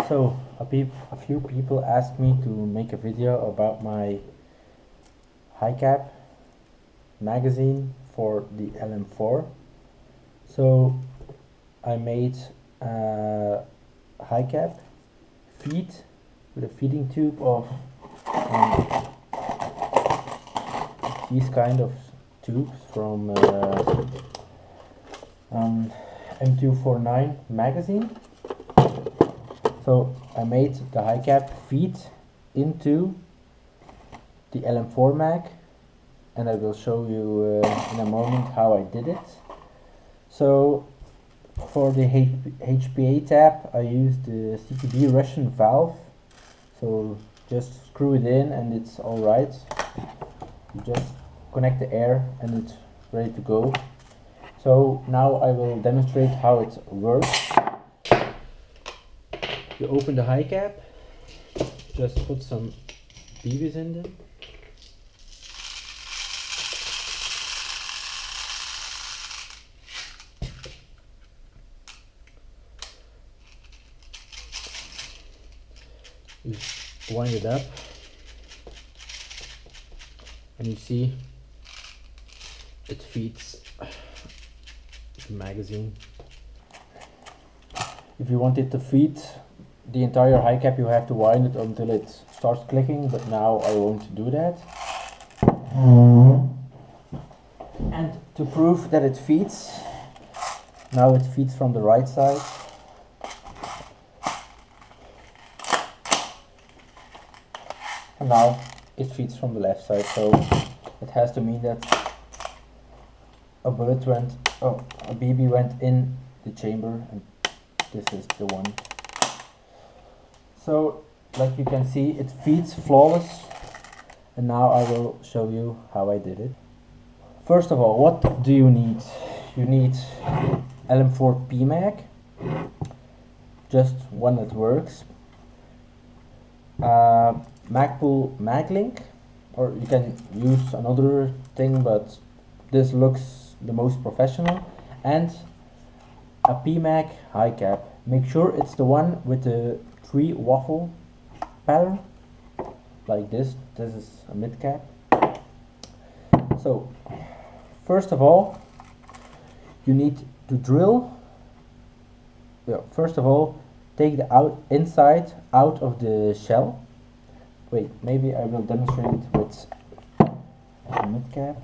So a few people asked me to make a video about my high cap magazine for the lm4. So I made a high cap feed with a feeding tube of these kind of tubes from M249 magazine. So I made the high cap feed into the lm4 mag, and I will show you in a moment how I did it. So for the HPA tap I used the CTB Russian valve, so just screw it in and it's alright. You just connect the air and it's ready to go. So now I will demonstrate how it works. You open the high cap, just put some BBs in them. You wind it up and you see it feeds the magazine. If you want it to feed the entire high cap, you have to wind it until it starts clicking, but now I won't do that. And to prove that it feeds, now it feeds from the right side. And now it feeds from the left side, so it has to mean that a BB went in the chamber, and this is the one. So like you can see, it feeds flawless, and now I will show you how I did it. First of all, what do you need? You need lm4 pmag, just one that works. Magpool maglink, or you can use another thing, but this looks the most professional, and a pmag high cap. Make sure it's the one with the 3 waffle pattern, like this. This is a mid cap. So first of all, you need to drill. First of all, take the inside out of the shell. Wait, maybe I will demonstrate it with a mid cap.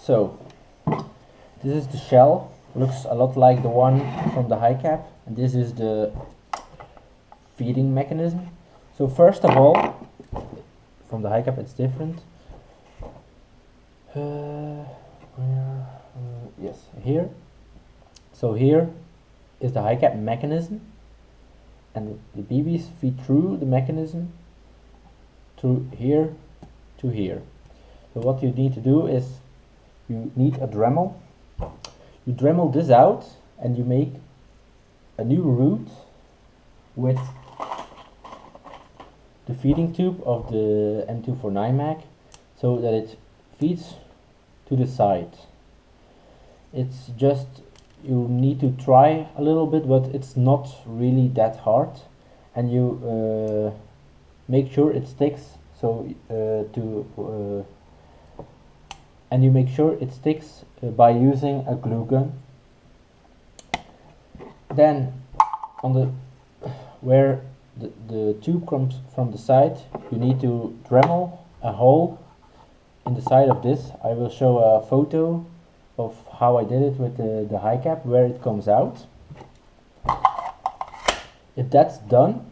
So this is the shell, looks a lot like the one from the high cap, and this is the feeding mechanism. So first of all, from the high cap it's different. Yes, here. So here is the high cap mechanism, and the BBs feed through the mechanism to here to here. So what you need to do is you need a Dremel. You Dremel this out and you make a new route with the feeding tube of the M249 mag, so that it feeds to the side. It's just, you need to try a little bit, but it's not really that hard, and you make sure it sticks. So and you make sure it sticks by using a glue gun. Then on the where the tube comes from the side, you need to Dremel a hole in the side of this. I will show a photo of how I did it with the high cap, where it comes out. If that's done,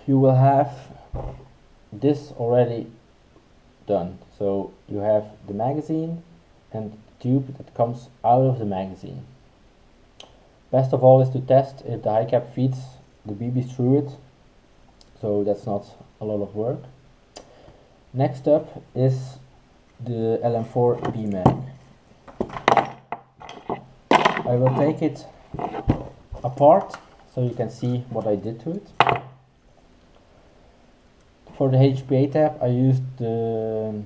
you will have this already done. So you have the magazine and the tube that comes out of the magazine. Best of all is to test if the high cap feeds the BBs through it, so that's not a lot of work. Next up is the lm4 pmag. I will take it apart so you can see what I did to it. For the HPA tab I used the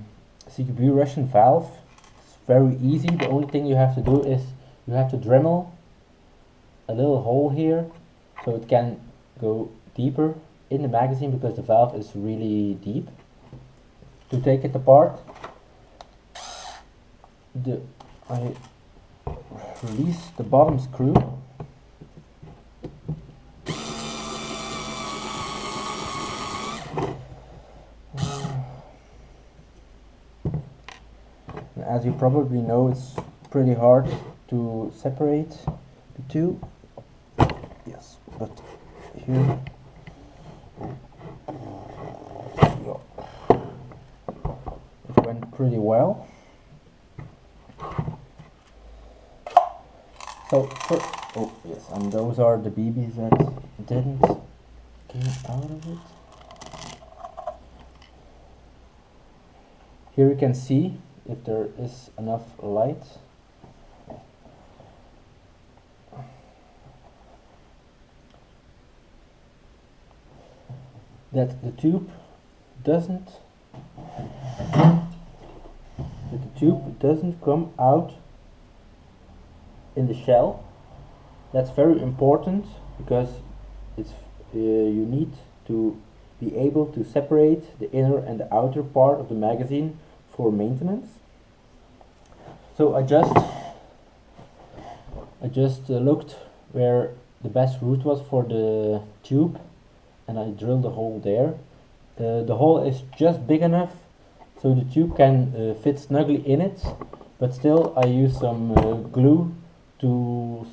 gbbr Russian valve. It's very easy. The only thing you have to do is you have to Dremel a little hole here so it can go deeper in the magazine because the valve is really deep. To take it apart, I release the bottom screw. As you probably know, it's pretty hard to separate the two. Yes, but here it went pretty well. So, oh yes, and those are the BBs that didn't get out of it. Here you can see if there is enough light. That the tube doesn't come out in the shell. That's very important because it's you need to be able to separate the inner and the outer part of the magazine for maintenance. So I just looked where the best route was for the tube, and I drilled a hole there. The hole is just big enough so the tube can fit snugly in it, but still I use some glue to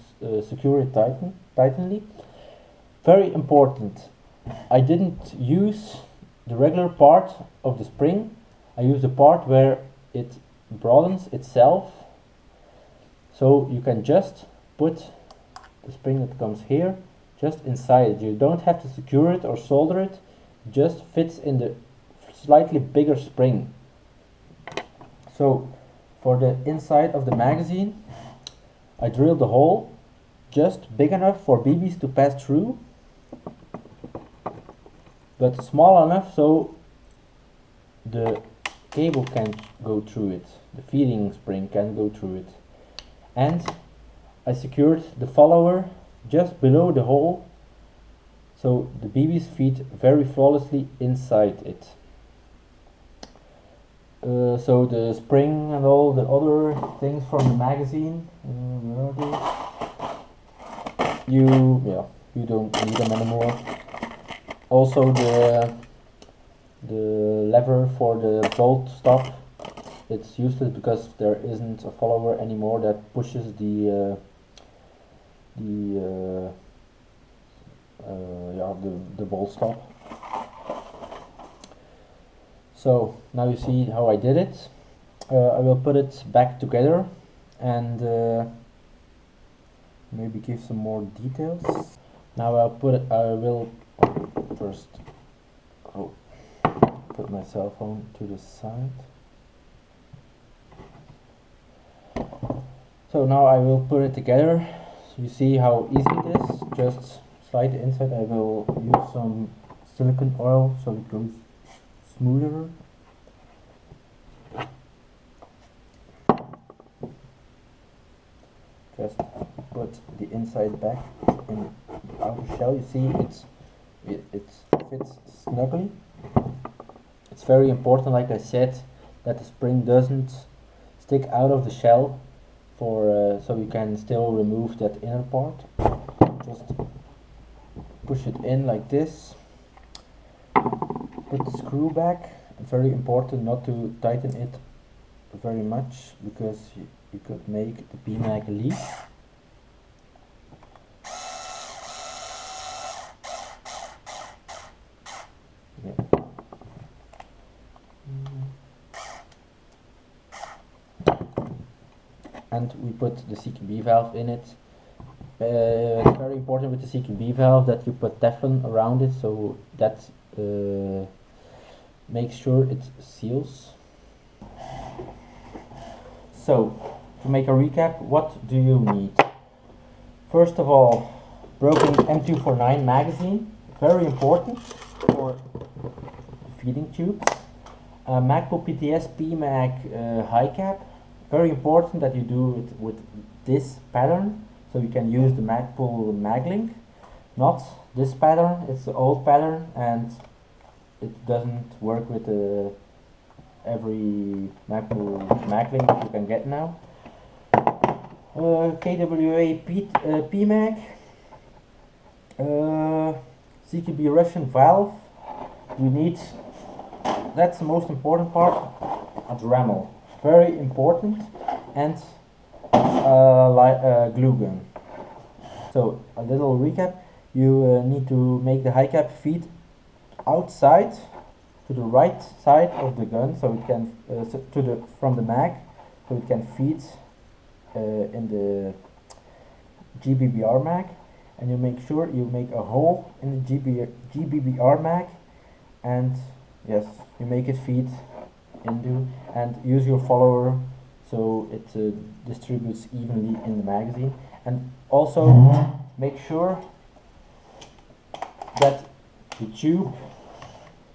secure it tightly. Very important, I didn't use the regular part of the spring. I use the part where it broadens itself, so you can just put the spring that comes here just inside. You don't have to secure it or solder it, it just fits in the slightly bigger spring. So for the inside of the magazine I drilled a hole just big enough for BBs to pass through, but small enough so the cable can go through it, the feeding spring can go through it. And I secured the follower just below the hole so the BBs feed very flawlessly inside it. So the spring and all the other things from the magazine, you don't need them anymore. Also the lever for the bolt stop, it's useless because there isn't a follower anymore that pushes the bolt stop. So now you see how I did it. I will put it back together and maybe give some more details. Now I will first put my cell phone to the side. So now I will put it together. So you see how easy it is. Just slide the inside. I will use some silicone oil so it goes smoother. Just put the inside back in the outer shell. You see it fits snugly. It's very important, like I said, that the spring doesn't stick out of the shell for so you can still remove that inner part. Just push it in like this. Put the screw back. Very important not to tighten it very much because you could make the pmag leak. Yeah. And we put the CKB valve in it. It's very important with the CQB valve that you put Teflon around it, so that makes sure it seals. So, to make a recap, what do you need? First of all, broken M249 magazine, very important for feeding tubes. Magpul PTS pmag high cap, very important that you do it with this pattern, so you can use the Magpul maglink, not this pattern. It's the old pattern and it doesn't work with every Magpul maglink that you can get now. KWA pmag, CQB Russian valve. You need, that's the most important part, a Dremel, very important, and glue gun. So a little recap, you need to make the high cap feed outside to the right side of the gun, so it can from the mag, so it can feed in the gbbr mag, and you make sure you make a hole in the gbbr mag, and yes, you make it feed into, and use your follower so it distributes evenly in the magazine. And also make sure that the tube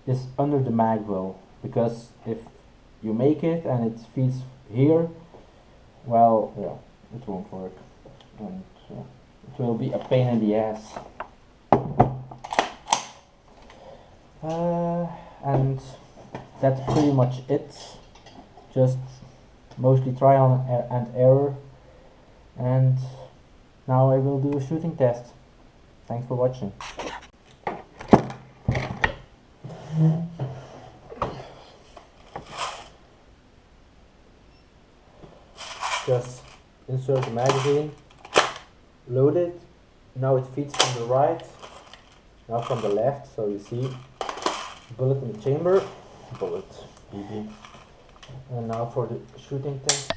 is under the mag well, because if you make it and it feeds here, well, yeah, it won't work, and it will be a pain in the ass. And that's pretty much it. Just mostly trial and error. And now I will do a shooting test. Thanks for watching. Just insert the magazine, load it. Now it feeds from the right, now from the left, so you see bullet in the chamber, bullet, BB. And now for the shooting test.